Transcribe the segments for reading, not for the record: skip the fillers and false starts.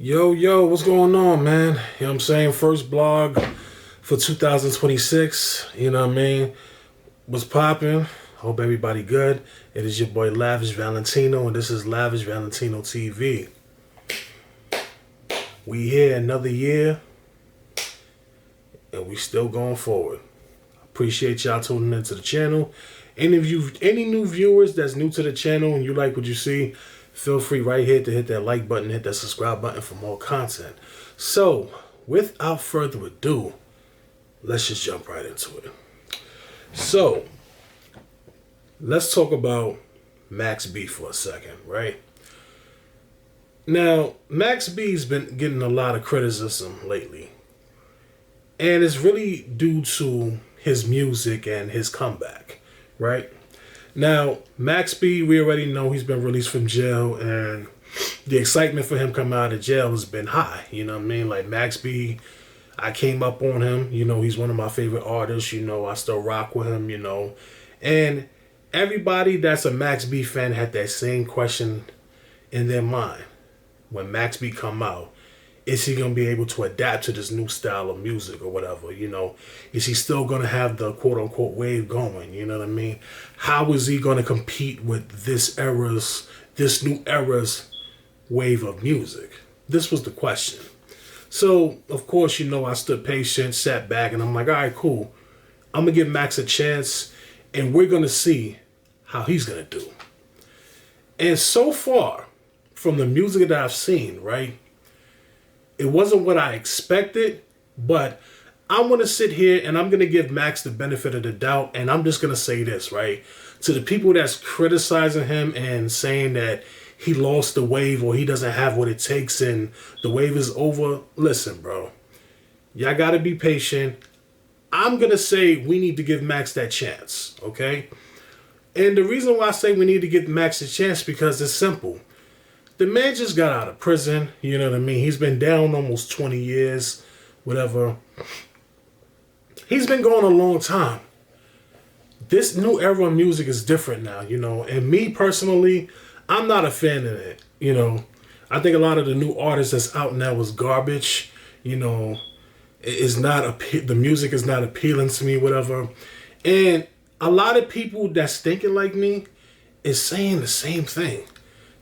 Yo, what's going on, man? You know what I'm saying? First blog for 2026. You know what I mean? What's popping? Hope everybody good. It is your boy Lavish Valentino, and this is Lavish Valentino TV. We here another year, and we still going forward. Appreciate y'all tuning into the channel. Any new viewers that's new to the channel and you like what you see, feel free right here to hit that like button, hit that subscribe button for more content. So, without further ado, let's just jump right into it. So, let's talk about Max B for a second, right? Now, Max B's been getting a lot of criticism lately. And it's really due to his music and his comeback, right? Now, Max B, we already know he's been released from jail, and the excitement for him coming out of jail has been high. You know what I mean? Like, Max B, I came up on him. You know, he's one of my favorite artists. You know, I still rock with him, you know. And everybody that's a Max B fan had that same question in their mind. When Max B come out, is he going to be able to adapt to this new style of music or whatever, you know? Is he still going to have the quote-unquote wave going, you know what I mean? How is he going to compete with this new era's wave of music? This was the question. So, of course, you know, I stood patient, sat back, and I'm like, all right, cool. I'm going to give Max a chance, and we're going to see how he's going to do. And so far, from the music that I've seen, right, it wasn't what I expected, but I'm going to sit here and I'm going to give Max the benefit of the doubt, and I'm just going to say this, right? To the people that's criticizing him and saying that he lost the wave or he doesn't have what it takes and the wave is over, listen, bro. Y'all got to be patient. I'm going to say we need to give Max that chance, okay? And the reason why I say we need to give Max a chance because it's simple. The man just got out of prison, you know what I mean? He's been down almost 20 years, whatever. He's been going a long time. This new era of music is different now, you know? And me personally, I'm not a fan of it, you know? I think a lot of the new artists that's out now is garbage, you know? The music is not appealing to me, whatever. And a lot of people that's thinking like me is saying the same thing.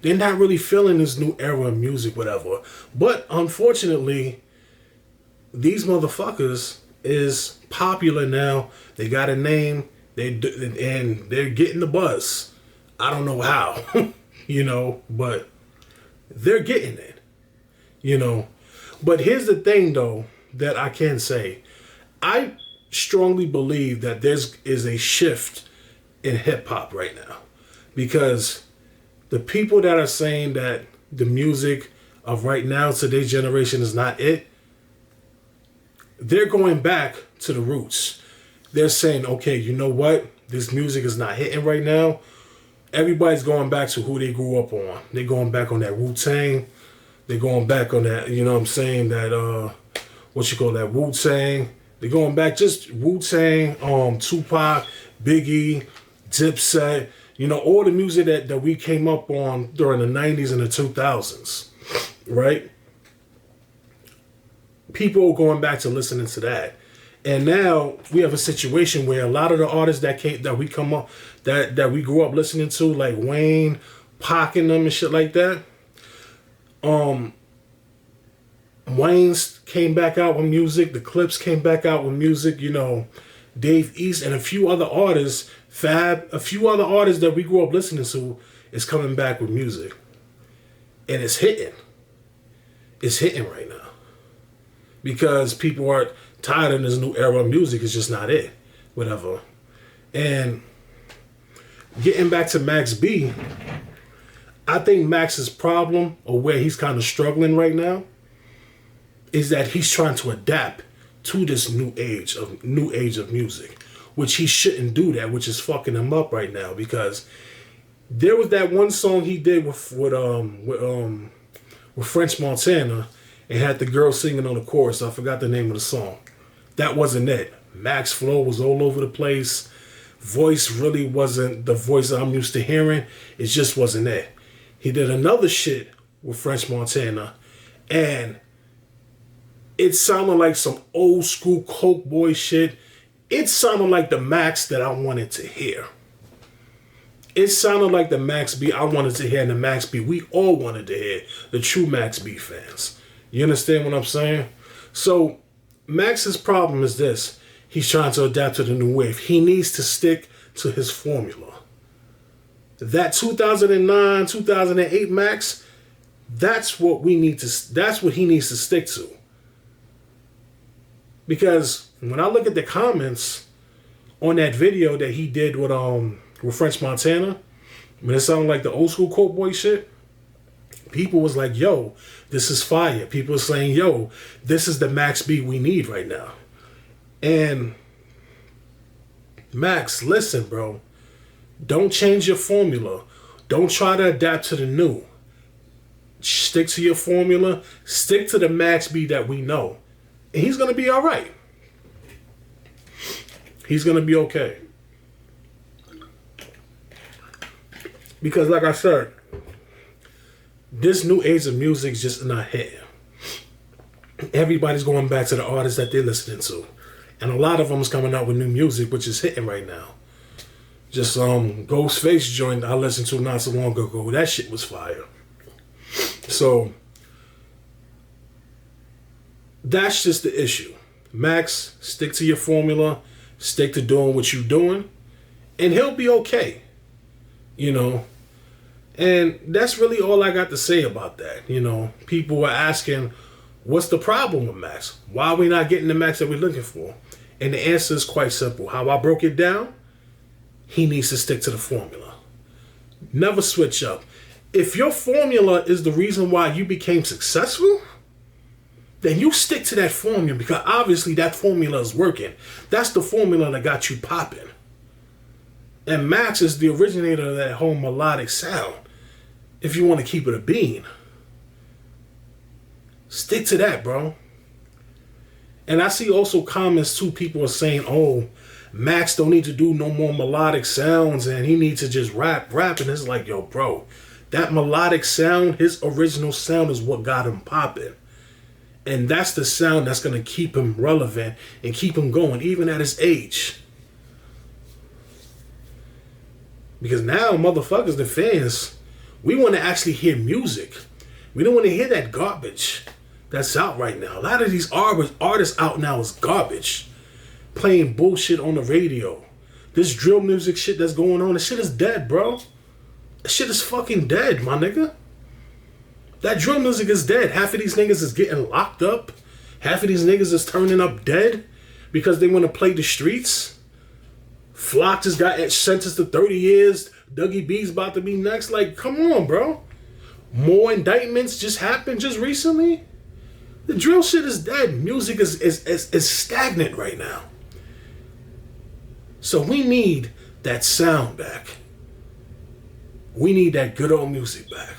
They're not really feeling this new era of music, whatever. But unfortunately, these motherfuckers is popular now. They got a name, and they're getting the buzz. I don't know how, you know, but they're getting it, you know. But here's the thing, though, that I can say. I strongly believe that there is a shift in hip-hop right now. Because the people that are saying that the music of right now, today's generation is not it, they're going back to the roots. They're saying, okay, you know what? This music is not hitting right now. Everybody's going back to who they grew up on. They're going back on that Wu-Tang. They're going back on that, you know what I'm saying, that, that Wu-Tang. They're going back just Wu-Tang, Tupac, Biggie, Dipset. You know, all the music that we came up on during the 90s and the 2000s, right? People are going back to listening to that. And now we have a situation where a lot of the artists that we grew up listening to, like Wayne, Pac and them and shit like that, Wayne's came back out with music, the Clips came back out with music, you know, Dave East and a few other artists, Fab, a few other artists that we grew up listening to is coming back with music. And it's hitting. It's hitting right now. Because people are tired of this new era of music. It's just not it. Whatever. And getting back to Max B, I think Max's problem, or where he's kind of struggling right now, is that he's trying to adapt to this new age of music. Which he shouldn't do that, which is fucking him up right now, because there was that one song he did with French Montana and had the girl singing on the chorus. I forgot the name of the song. That wasn't it. Max flow was all over the place. Voice really wasn't the voice I'm used to hearing. It just wasn't it. He did another shit with French Montana, And it sounded like some old school Coke boy shit. It sounded like the Max that I wanted to hear. It sounded like the Max B I wanted to hear, and the Max B we all wanted to hear, the true Max B fans. You understand what I'm saying? So Max's problem is this. He's trying to adapt to the new wave. He needs to stick to his formula. That 2009, 2008 Max, that's what he needs to stick to. Because when I look at the comments on that video that he did with French Montana, when it sounded like the old school Coke boy shit, people was like, yo, this is fire. People were saying, yo, this is the Max B we need right now. And Max, listen, bro. Don't change your formula. Don't try to adapt to the new. Stick to your formula. Stick to the Max B that we know. And he's going to be all right. He's going to be okay. Because like I said, this new age of music is just not hitting. Everybody's going back to the artists that they're listening to. And a lot of them is coming out with new music, which is hitting right now. Just Ghostface joint I listened to not so long ago. That shit was fire. So that's just the issue. Max, stick to your formula. Stick to doing what you're doing. And he'll be okay. You know. And that's really all I got to say about that. You know, people were asking, what's the problem with Max? Why are we not getting the Max that we're looking for? And the answer is quite simple. How I broke it down, he needs to stick to the formula. Never switch up. If your formula is the reason why you became successful, then you stick to that formula, because obviously that formula is working. That's the formula that got you popping. And Max is the originator of that whole melodic sound. If you want to keep it a bean, stick to that, bro. And I see also comments too. People are saying, oh, Max don't need to do no more melodic sounds and he needs to just rap. And it's like, yo, bro, that melodic sound, his original sound is what got him popping. And that's the sound that's going to keep him relevant and keep him going, even at his age. Because now, motherfuckers, the fans, we want to actually hear music. We don't want to hear that garbage that's out right now. A lot of these artists out now is garbage. Playing bullshit on the radio. This drill music shit that's going on, the shit is dead, bro. The shit is fucking dead, my nigga. That drill music is dead. Half of these niggas is getting locked up. Half of these niggas is turning up dead because they want to play the streets. Flock just got sentenced to 30 years. Dougie B's about to be next. Like, come on, bro. More indictments just happened just recently. The drill shit is dead. Music is stagnant right now. So we need that sound back. We need that good old music back.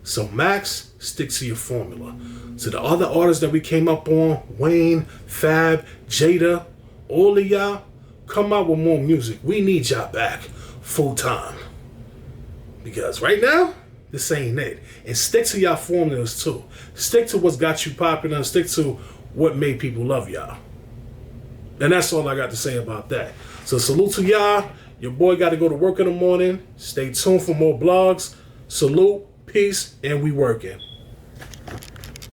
So Max, stick to your formula. So the other artists that we came up on, Wayne, Fab, Jada, all of y'all, come out with more music. We need y'all back full time. Because right now, this ain't it. And stick to y'all formulas too. Stick to what's got you popular and stick to what made people love y'all. And that's all I got to say about that. So salute to y'all. Your boy got to go to work in the morning. Stay tuned for more blogs. Salute, peace, and we working.